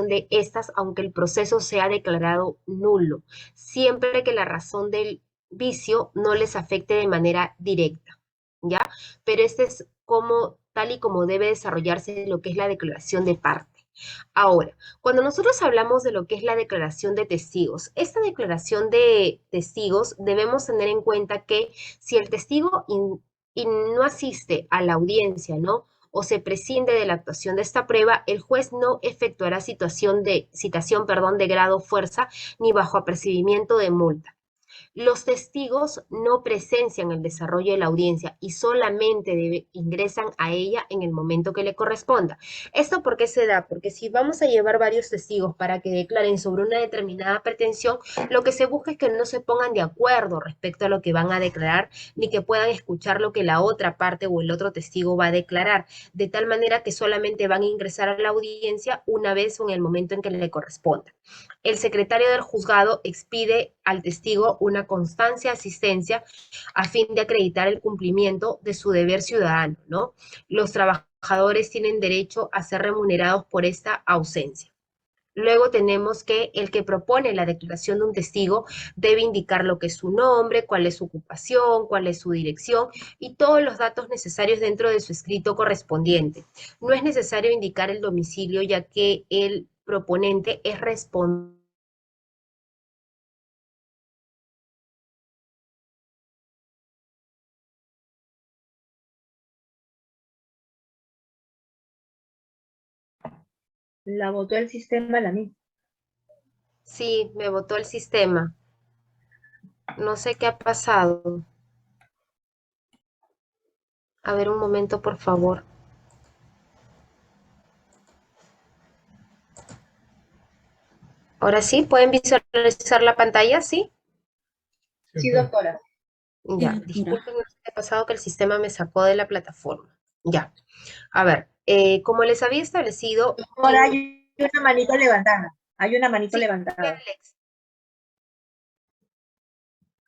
declaración de estas, aunque el proceso sea declarado nulo, siempre que la razón del vicio no les afecte de manera directa, ¿ya? Pero este es como, tal y como debe desarrollarse lo que es la declaración de parte. Ahora, cuando nosotros hablamos de lo que es la declaración de testigos, esta declaración de testigos debemos tener en cuenta que si el testigo y no asiste a la audiencia, ¿no? O se prescinde de la actuación de esta prueba, el juez no efectuará citación, perdón, de grado fuerza ni bajo apercibimiento de multa. Los testigos no presencian el desarrollo de la audiencia y solamente ingresan a ella en el momento que le corresponda. ¿Esto por qué se da? Porque si vamos a llevar varios testigos para que declaren sobre una determinada pretensión, lo que se busca es que no se pongan de acuerdo respecto a lo que van a declarar, ni que puedan escuchar lo que la otra parte o el otro testigo va a declarar, de tal manera que solamente van a ingresar a la audiencia una vez o en el momento en que le corresponda. El secretario del juzgado expide al testigo una constancia de asistencia a fin de acreditar el cumplimiento de su deber ciudadano, ¿no? Los trabajadores tienen derecho a ser remunerados por esta ausencia. Luego tenemos que el que propone la declaración de un testigo debe indicar lo que es su nombre, cuál es su ocupación, cuál es su dirección y todos los datos necesarios dentro de su escrito correspondiente. No es necesario indicar el domicilio, ya que el proponente es responsable. La votó el sistema la misma. Sí, me votó el sistema. No sé qué ha pasado. A ver, un momento, por favor. Ahora sí, ¿pueden visualizar la pantalla? Sí. Sí, doctora. Sí, Ya, doctora. disculpen, no sé qué ha pasado que el sistema me sacó de la plataforma. Ya, a ver, como les había establecido, Doctora, hay una manito levantada. Hay una manito sí, levantada. Alex.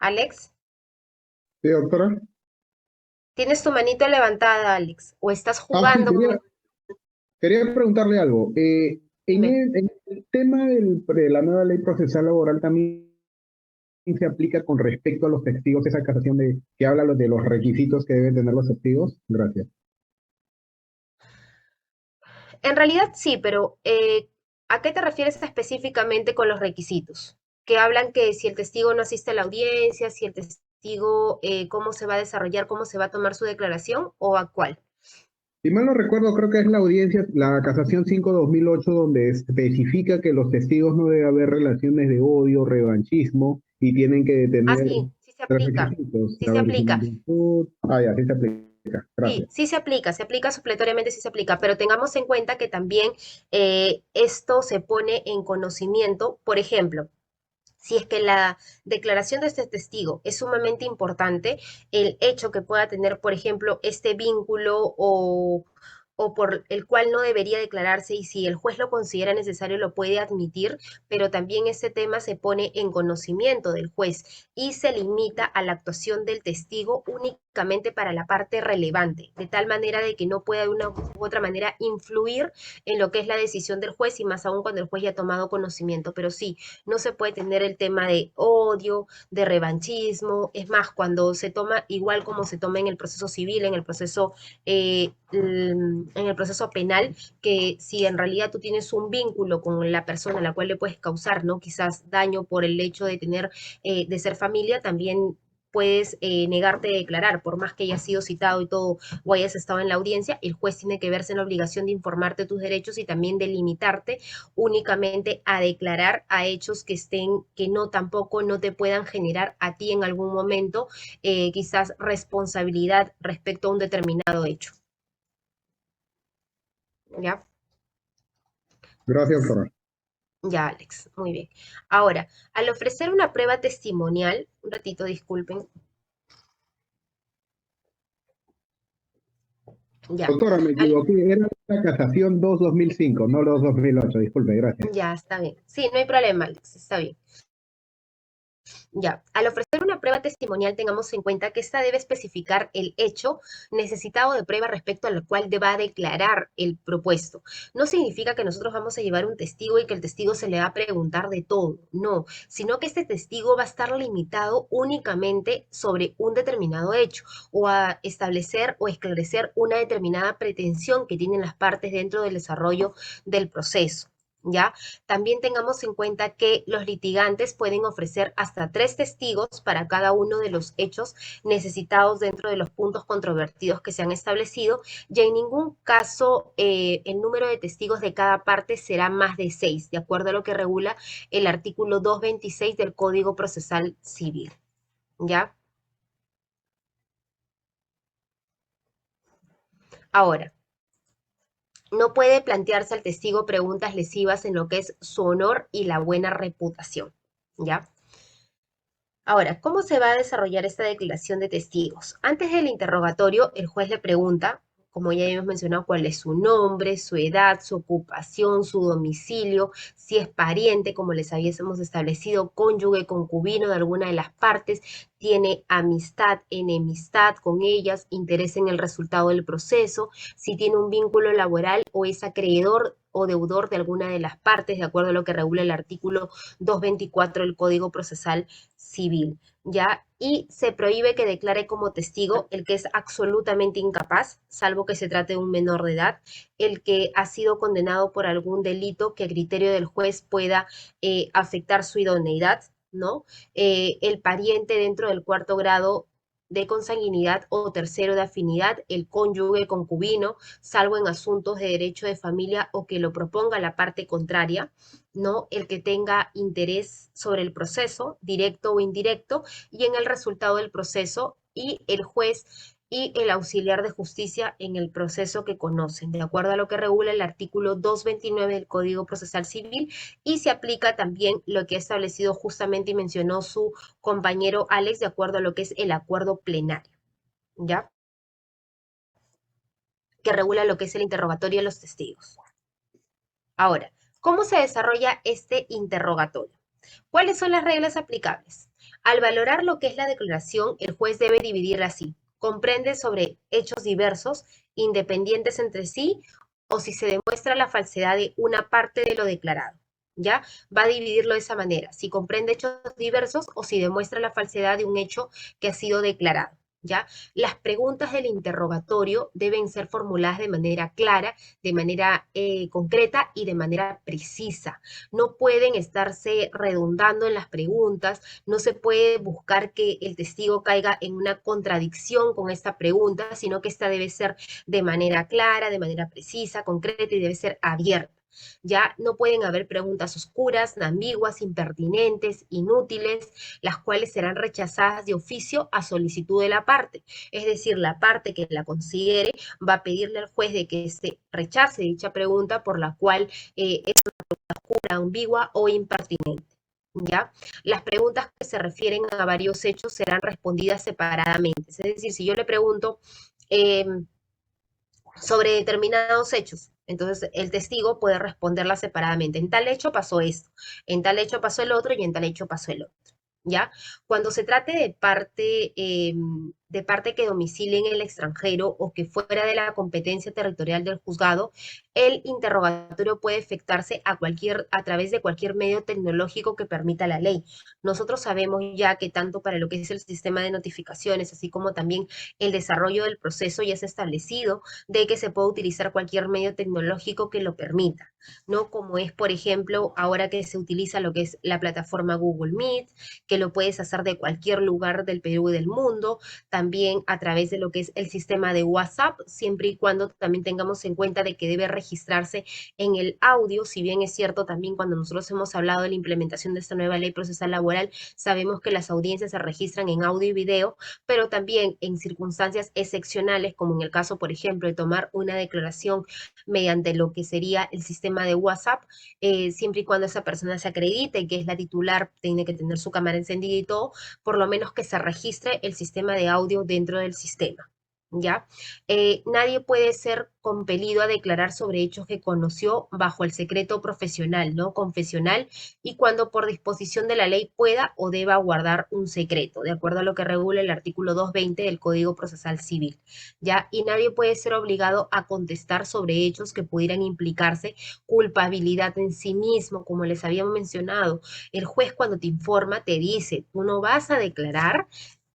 Alex, Sí, doctora. ¿tienes tu manito levantada, Alex? ¿O estás Sí, jugando con quería preguntarle algo. Dime. En el tema de la nueva ley procesal laboral también se aplica con respecto a los testigos, esa casación que habla de los requisitos que deben tener los testigos. Gracias. En realidad sí, pero ¿a qué te refieres específicamente con los requisitos? Que hablan que si el testigo no asiste a la audiencia, si el testigo, cómo se va a desarrollar, cómo se va a tomar su declaración, o a cuál. Si mal no recuerdo, creo que es la audiencia, la casación 5/2008, donde especifica que los testigos no debe haber relaciones de odio, revanchismo, y tienen que Ah, tener sí, sí se tres aplica, requisitos. sí A se ver, si aplica. ya, sí se aplica. Sí, Gracias. sí se aplica supletoriamente, sí se aplica, pero tengamos en cuenta que también esto se pone en conocimiento, por ejemplo, si es que la declaración de este testigo es sumamente importante, el hecho que pueda tener, por ejemplo, este vínculo o por el cual no debería declararse y si el juez lo considera necesario lo puede admitir, pero también este tema se pone en conocimiento del juez y se limita a la actuación del testigo únicamente para la parte relevante, de tal manera de que no pueda de una u otra manera influir en lo que es la decisión del juez y más aún cuando el juez ya ha tomado conocimiento. Pero sí, no se puede tener el tema de odio, de revanchismo. Es más, cuando se toma, igual como se toma en el proceso civil, en el proceso penal, que si en realidad tú tienes un vínculo con la persona a la cual le puedes causar, ¿no? Quizás daño por el hecho de tener, de ser familia, también puedes negarte a declarar, por más que hayas sido citado y todo, o hayas estado en la audiencia, el juez tiene que verse en la obligación de informarte tus derechos y también de limitarte únicamente a declarar a hechos que estén, que no tampoco no te puedan generar a ti en algún momento quizás responsabilidad respecto a un determinado hecho. ¿Ya? Gracias, doctora. Ya, Alex, muy bien. Ahora, al ofrecer una prueba testimonial, un ratito, disculpen, ya, Doctora, me al- equivoqué. Era la casación 2/2005, no los 2008. Disculpe, gracias. ya está bien. Sí, no hay problema, Alex, está bien. Ya, al ofrecer una prueba testimonial, tengamos en cuenta que esta debe especificar el hecho necesitado de prueba respecto al cual deba declarar el propuesto. No significa que nosotros vamos a llevar un testigo y que el testigo se le va a preguntar de todo, no, sino que este testigo va a estar limitado únicamente sobre un determinado hecho o a establecer o esclarecer una determinada pretensión que tienen las partes dentro del desarrollo del proceso. ¿Ya? También tengamos en cuenta que los litigantes pueden ofrecer hasta 3 testigos para cada uno de los hechos necesitados dentro de los puntos controvertidos que se han establecido y en ningún caso el número de testigos de cada parte será más de 6, de acuerdo a lo que regula el artículo 226 del Código Procesal Civil. ¿Ya? Ahora, no puede plantearse al testigo preguntas lesivas en lo que es su honor y la buena reputación. ¿Ya? Ahora, ¿cómo se va a desarrollar esta declaración de testigos? Antes del interrogatorio, el juez le pregunta, como ya hemos mencionado, cuál es su nombre, su edad, su ocupación, su domicilio, si es pariente, como les habíamos establecido, cónyuge, concubino de alguna de las partes, tiene amistad, enemistad con ellas, interés en el resultado del proceso, si tiene un vínculo laboral o es acreedor o deudor de alguna de las partes, de acuerdo a lo que regula el artículo 224 del Código Procesal Civil, ¿ya? Y se prohíbe que declare como testigo el que es absolutamente incapaz, salvo que se trate de un menor de edad, el que ha sido condenado por algún delito que a criterio del juez pueda afectar su idoneidad, ¿no? El pariente dentro del 4º grado de consanguinidad o tercero de afinidad, el cónyuge concubino, salvo en asuntos de derecho de familia o que lo proponga la parte contraria, ¿no? El que tenga interés sobre el proceso, directo o indirecto, y en el resultado del proceso, y el juez y el auxiliar de justicia en el proceso que conocen, de acuerdo a lo que regula el artículo 229 del Código Procesal Civil, y se aplica también lo que ha establecido justamente y mencionó su compañero Alex, de acuerdo a lo que es el acuerdo plenario, ¿ya? Que regula lo que es el interrogatorio de los testigos. Ahora, ¿cómo se desarrolla este interrogatorio? ¿Cuáles son las reglas aplicables? Al valorar lo que es la declaración, el juez debe dividirla así. Comprende sobre hechos diversos, independientes entre sí, o si se demuestra la falsedad de una parte de lo declarado. ¿Ya? Va a dividirlo de esa manera. Si comprende hechos diversos o si demuestra la falsedad de un hecho que ha sido declarado. ¿Ya? Las preguntas del interrogatorio deben ser formuladas de manera clara, de manera concreta y de manera precisa. No pueden estarse redundando en las preguntas, no se puede buscar que el testigo caiga en una contradicción con esta pregunta, sino que esta debe ser de manera clara, de manera precisa, concreta y debe ser abierta. Ya no pueden haber preguntas oscuras, ambiguas, impertinentes, inútiles, las cuales serán rechazadas de oficio a solicitud de la parte. Es decir, la parte que la considere va a pedirle al juez de que se rechace dicha pregunta por la cual es oscura, ambigua o impertinente. ¿Ya? Las preguntas que se refieren a varios hechos serán respondidas separadamente. Es decir, si yo le pregunto sobre determinados hechos, entonces el testigo puede responderla separadamente. En tal hecho pasó esto, en tal hecho pasó el otro y en tal hecho pasó el otro. ¿Ya? Cuando se trate de parte que domicilie en el extranjero o que fuera de la competencia territorial del juzgado, el interrogatorio puede efectuarse a través de cualquier medio tecnológico que permita la ley. Nosotros sabemos ya que tanto para lo que es el sistema de notificaciones, así como también el desarrollo del proceso, ya se ha establecido de que se puede utilizar cualquier medio tecnológico que lo permita, ¿no? Como es, por ejemplo, ahora que se utiliza lo que es la plataforma Google Meet, que lo puedes hacer de cualquier lugar del Perú y del mundo, también a través de lo que es el sistema de WhatsApp, siempre y cuando también tengamos en cuenta de que debe registrarse en el audio, si bien es cierto también cuando nosotros hemos hablado de la implementación de esta nueva ley procesal laboral, sabemos que las audiencias se registran en audio y video, pero también en circunstancias excepcionales, como en el caso, por ejemplo, de tomar una declaración mediante lo que sería el sistema de WhatsApp, siempre y cuando esa persona se acredite que es la titular, tiene que tener su cámara encendida y todo, por lo menos que se registre el sistema de audio dentro del sistema. ¿ya? Nadie puede ser compelido a declarar sobre hechos que conoció bajo el secreto profesional, ¿no? Confesional, y cuando por disposición de la ley pueda o deba guardar un secreto, de acuerdo a lo que regula el artículo 220 del Código Procesal Civil, ¿ya? Y nadie puede ser obligado a contestar sobre hechos que pudieran implicarse culpabilidad en sí mismo, como les habíamos mencionado. El juez cuando te informa te dice, tú no vas a declarar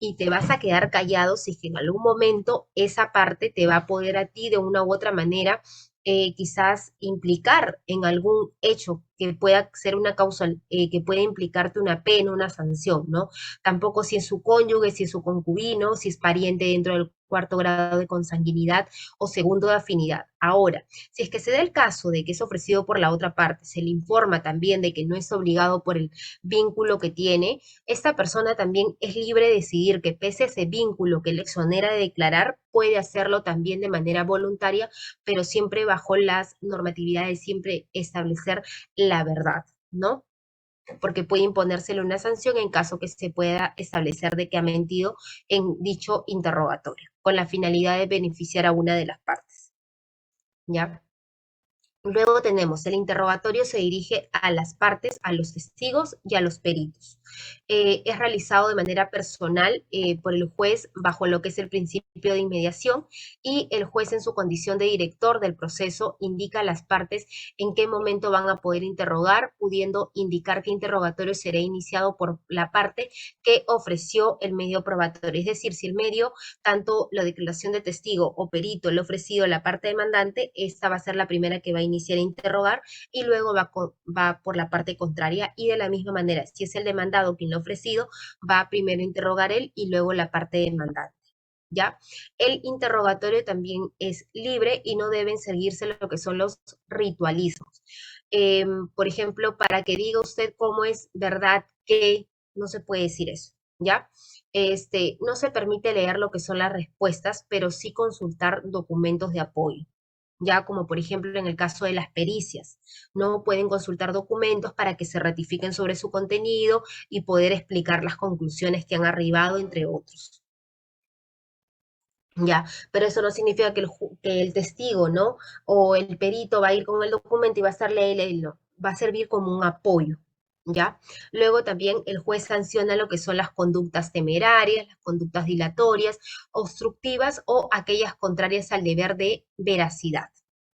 y te vas a quedar callado si es que en algún momento esa parte te va a poder a ti de una u otra manera quizás implicar en algún hecho que pueda ser una causa, que pueda implicarte una pena, una sanción, ¿no? Tampoco si es su cónyuge, si es su concubino, si es pariente dentro del cuarto grado de consanguinidad o segundo de afinidad. Ahora, si es que se da el caso de que es ofrecido por la otra parte, se le informa también de que no es obligado por el vínculo que tiene, esta persona también es libre de decidir que pese a ese vínculo que le exonera de declarar, puede hacerlo también de manera voluntaria, pero siempre bajo las normatividades, siempre establecer la verdad, ¿no? Porque puede imponérsele una sanción en caso que se pueda establecer de que ha mentido en dicho interrogatorio, con la finalidad de beneficiar a una de las partes, ¿ya? Luego tenemos el interrogatorio se dirige a las partes, a los testigos y a los peritos. Es realizado de manera personal por el juez bajo lo que es el principio de inmediación y el juez en su condición de director del proceso indica a las partes en qué momento van a poder interrogar, pudiendo indicar qué interrogatorio será iniciado por la parte que ofreció el medio probatorio. Es decir, si el medio, tanto la declaración de testigo o perito le ha ofrecido a la parte demandante, esta va a ser la primera que va a iniciar a interrogar y luego va por la parte contraria y de la misma manera, si es el demandado quien lo ha ofrecido, va primero a interrogar él y luego la parte demandante. ¿Ya? El interrogatorio también es libre y no deben seguirse lo que son los ritualismos. Por ejemplo, para que diga usted cómo es verdad que no se puede decir eso, ¿ya? No se permite leer lo que son las respuestas, pero sí consultar documentos de apoyo ya como por ejemplo en el caso de las pericias, ¿no? Pueden consultar documentos para que se ratifiquen sobre su contenido y poder explicar las conclusiones que han arribado, entre otros. Ya, pero eso no significa que el testigo, ¿no? O el perito va a ir con el documento y va a estar leyendo, va a servir como un apoyo, ¿ya? Luego también el juez sanciona lo que son las conductas temerarias, las conductas dilatorias, obstructivas o aquellas contrarias al deber de veracidad,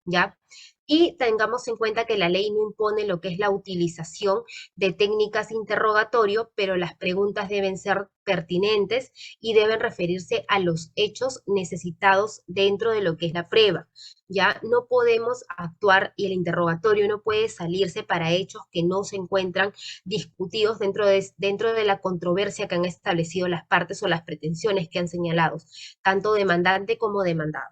¿ya? Y tengamos en cuenta que la ley no impone lo que es la utilización de técnicas de interrogatorio, pero las preguntas deben ser pertinentes y deben referirse a los hechos necesitados dentro de lo que es la prueba. Ya no podemos actuar y el interrogatorio no puede salirse para hechos que no se encuentran discutidos dentro de la controversia que han establecido las partes o las pretensiones que han señalado, tanto demandante como demandado.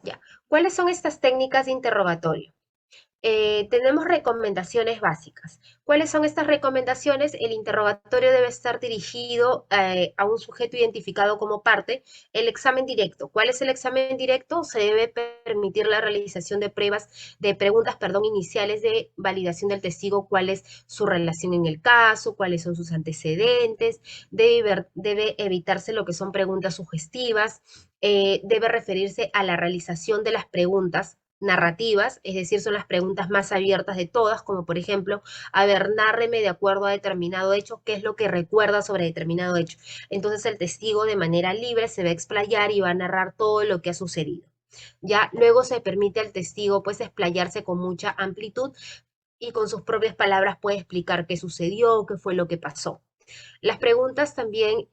Ya. ¿Cuáles son estas técnicas de interrogatorio? Tenemos recomendaciones básicas. ¿Cuáles son estas recomendaciones? El interrogatorio debe estar dirigido a un sujeto identificado como parte. El examen directo. ¿Cuál es el examen directo? Se debe permitir la realización de preguntas, perdón, iniciales de validación del testigo, cuál es su relación en el caso, cuáles son sus antecedentes. Debe evitarse lo que son preguntas sugestivas. Debe referirse a la realización de las preguntas narrativas, es decir, son las preguntas más abiertas de todas, como por ejemplo, a ver, nárreme de acuerdo a determinado hecho, qué es lo que recuerda sobre determinado hecho. Entonces el testigo de manera libre se va a explayar y va a narrar todo lo que ha sucedido. Ya luego se permite al testigo pues explayarse con mucha amplitud y con sus propias palabras puede explicar qué sucedió, qué fue lo que pasó. Las preguntas también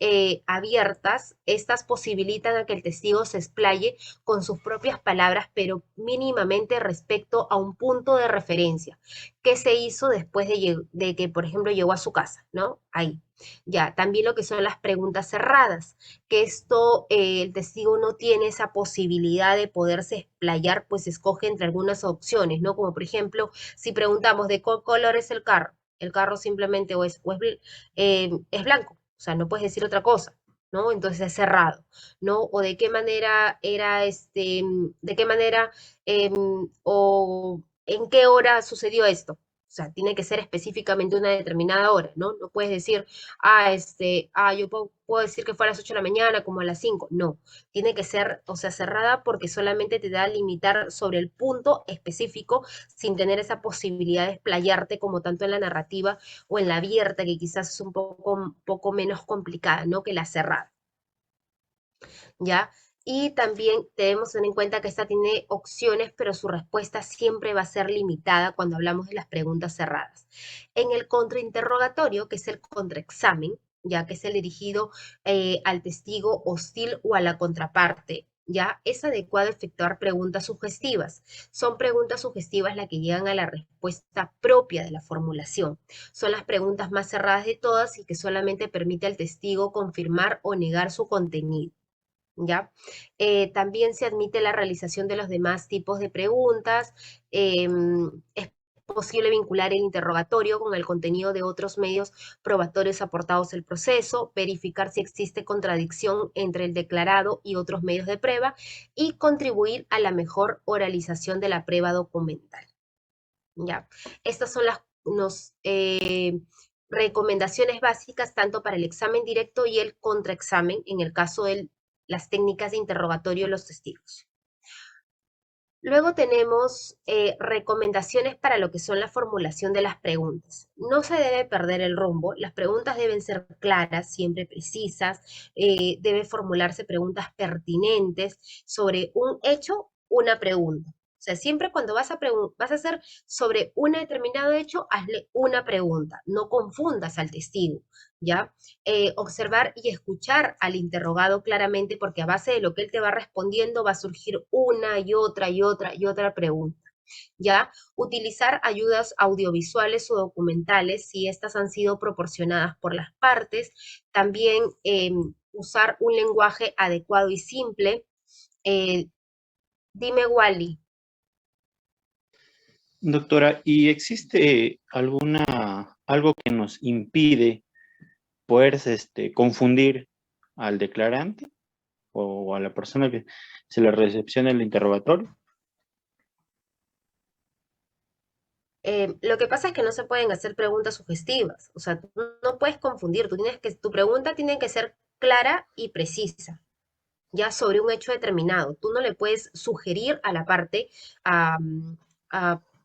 abiertas, estas posibilitan a que el testigo se explaye con sus propias palabras, pero mínimamente respecto a un punto de referencia. ¿Qué se hizo después de que, por ejemplo, llegó a su casa? ¿No? Ahí. Ya, también lo que son las preguntas cerradas, que esto el testigo no tiene esa posibilidad de poderse explayar, pues escoge entre algunas opciones, ¿no? Como por ejemplo, si preguntamos de qué color es el carro simplemente o es blanco, o sea, no puedes decir otra cosa, ¿no? Entonces es cerrado, ¿no? O de qué manera era de qué manera o en qué hora sucedió esto. O sea, tiene que ser específicamente una determinada hora, ¿no? No puedes decir, yo puedo decir que fue a las 8 de la mañana, como a las 5. No, tiene que ser, o sea, cerrada porque solamente te da a limitar sobre el punto específico sin tener esa posibilidad de explayarte como tanto en la narrativa o en la abierta, que quizás es un poco menos complicada, ¿no? Que la cerrada, ¿ya? Y también debemos tener en cuenta que esta tiene opciones, pero su respuesta siempre va a ser limitada cuando hablamos de las preguntas cerradas. En el contrainterrogatorio, que es el contraexamen, ya que es el dirigido al testigo hostil o a la contraparte, ya es adecuado efectuar preguntas sugestivas. Son preguntas sugestivas las que llegan a la respuesta propia de la formulación. Son las preguntas más cerradas de todas y que solamente permite al testigo confirmar o negar su contenido. ¿Ya? También se admite la realización de los demás tipos de preguntas. Es posible vincular el interrogatorio con el contenido de otros medios probatorios aportados al proceso, verificar si existe contradicción entre el declarado y otros medios de prueba y contribuir a la mejor oralización de la prueba documental. ¿Ya? Estas son recomendaciones básicas tanto para el examen directo y el contraexamen en el caso de las técnicas de interrogatorio de los testigos. Luego tenemos recomendaciones para lo que son la formulación de las preguntas. No se debe perder el rumbo, las preguntas deben ser claras, siempre precisas, debe formularse preguntas pertinentes sobre un hecho, una pregunta. O sea, siempre cuando vas a hacer sobre un determinado hecho, hazle una pregunta, no confundas al testigo, ¿ya? Observar y escuchar al interrogado claramente, porque a base de lo que él te va respondiendo va a surgir una y otra y otra y otra pregunta. ¿Ya? Utilizar ayudas audiovisuales o documentales si estas han sido proporcionadas por las partes. También usar un lenguaje adecuado y simple. Dime, Wally. Doctora, ¿y existe algo que nos impide poder confundir al declarante o a la persona que se le recepciona el interrogatorio? Lo que pasa es que no se pueden hacer preguntas sugestivas, o sea, tú no puedes confundir, tu pregunta tiene que ser clara y precisa, ya sobre un hecho determinado. Tú no le puedes sugerir a la parte, a,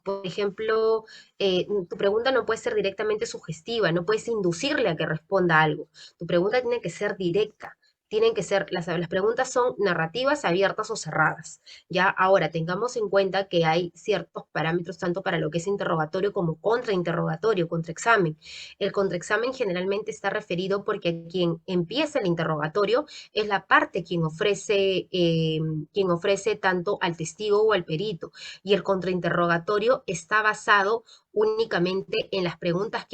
por ejemplo, tu pregunta no puede ser directamente sugestiva, no puedes inducirle a que responda algo. Tu pregunta tiene que ser directa. Tienen que ser, las preguntas son narrativas, abiertas o cerradas. Ya ahora tengamos en cuenta que hay ciertos parámetros tanto para lo que es interrogatorio como contrainterrogatorio, contraexamen. El contraexamen generalmente está referido porque quien empieza el interrogatorio es la parte quien ofrece tanto al testigo o al perito. Y el contrainterrogatorio está basado únicamente en las preguntas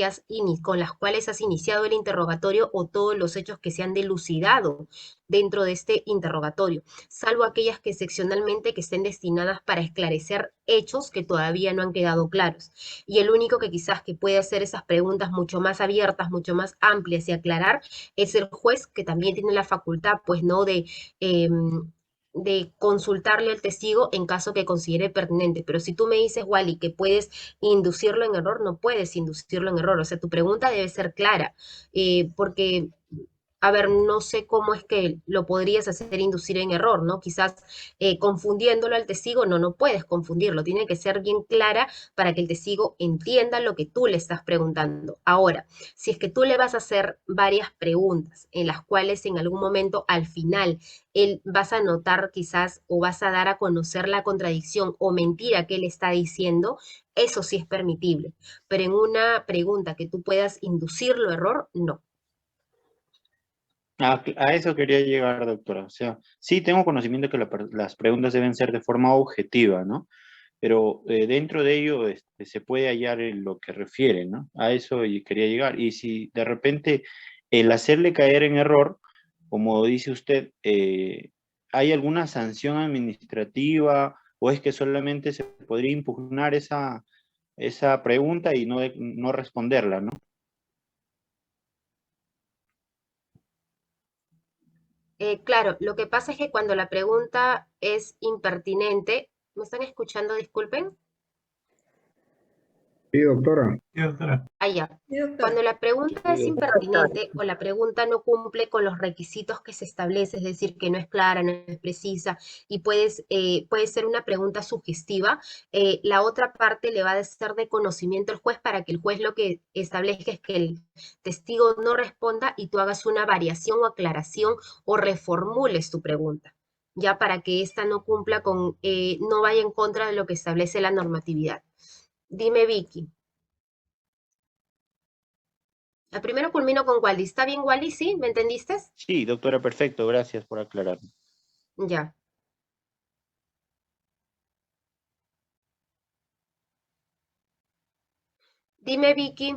con las cuales has iniciado el interrogatorio o todos los hechos que se han dilucidado dentro de este interrogatorio, salvo aquellas que seccionalmente que estén destinadas para esclarecer hechos que todavía no han quedado claros. Y el único que quizás que puede hacer esas preguntas mucho más abiertas, mucho más amplias y aclarar es el juez, que también tiene la facultad, pues, ¿no? De consultarle al testigo en caso que considere pertinente. Pero si tú me dices, Wally, que puedes inducirlo en error, no puedes inducirlo en error. O sea, tu pregunta debe ser clara, porque a ver, no sé cómo es que lo podrías hacer inducir en error, ¿no? Quizás confundiéndolo al testigo, no puedes confundirlo, tiene que ser bien clara para que el testigo entienda lo que tú le estás preguntando. Ahora, si es que tú le vas a hacer varias preguntas en las cuales en algún momento al final él vas a notar quizás o vas a dar a conocer la contradicción o mentira que él está diciendo, eso sí es permitible, pero en una pregunta que tú puedas inducirlo a error, no. A eso quería llegar, doctora. O sea, sí tengo conocimiento que las preguntas deben ser de forma objetiva, ¿no? Pero dentro de ello se puede hallar en lo que refiere, ¿no? A eso quería llegar. Y si de repente el hacerle caer en error, como dice usted, ¿hay alguna sanción administrativa o es que solamente se podría impugnar esa pregunta y no responderla, ¿no? Claro, lo que pasa es que cuando la pregunta es impertinente, ¿me están escuchando? Disculpen. Sí, doctora. Sí, doctora. Ah, ya. Sí, doctora. Cuando la pregunta es Sí, impertinente o la pregunta no cumple con los requisitos que se establece, es decir, que no es clara, no es precisa y puede ser una pregunta sugestiva, la otra parte le va a ser de conocimiento al juez para que el juez lo que establezca es que el testigo no responda y tú hagas una variación o aclaración o reformules tu pregunta, ya para que ésta no cumpla con, no vaya en contra de lo que establece la normatividad. Dime, Vicky. Primero culmino con Wally. ¿Está bien, Wally? ¿Sí? ¿Me entendiste? sí, doctora, perfecto, gracias por aclarar. Ya. Dime, Vicky.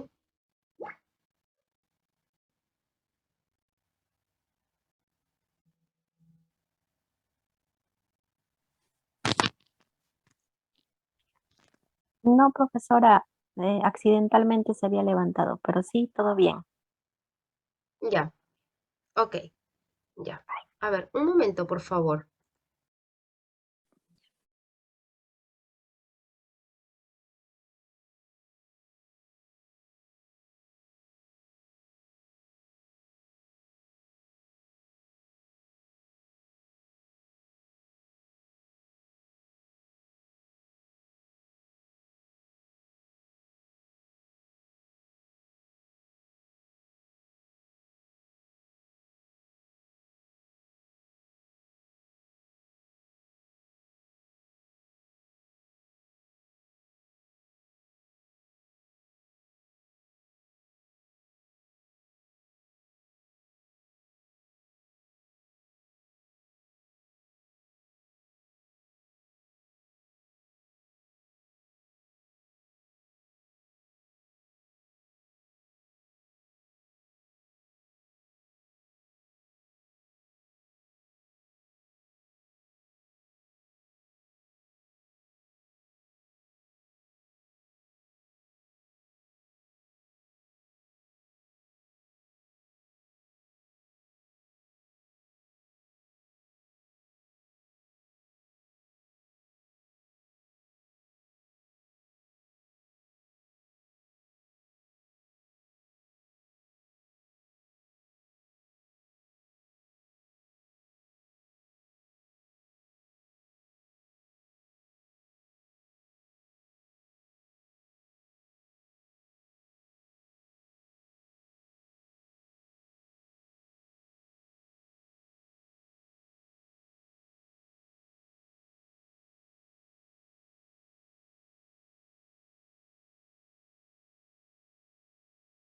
No, profesora, accidentalmente se había levantado, pero sí, todo bien. Ya. Ok. Ya. A ver, un momento, por favor.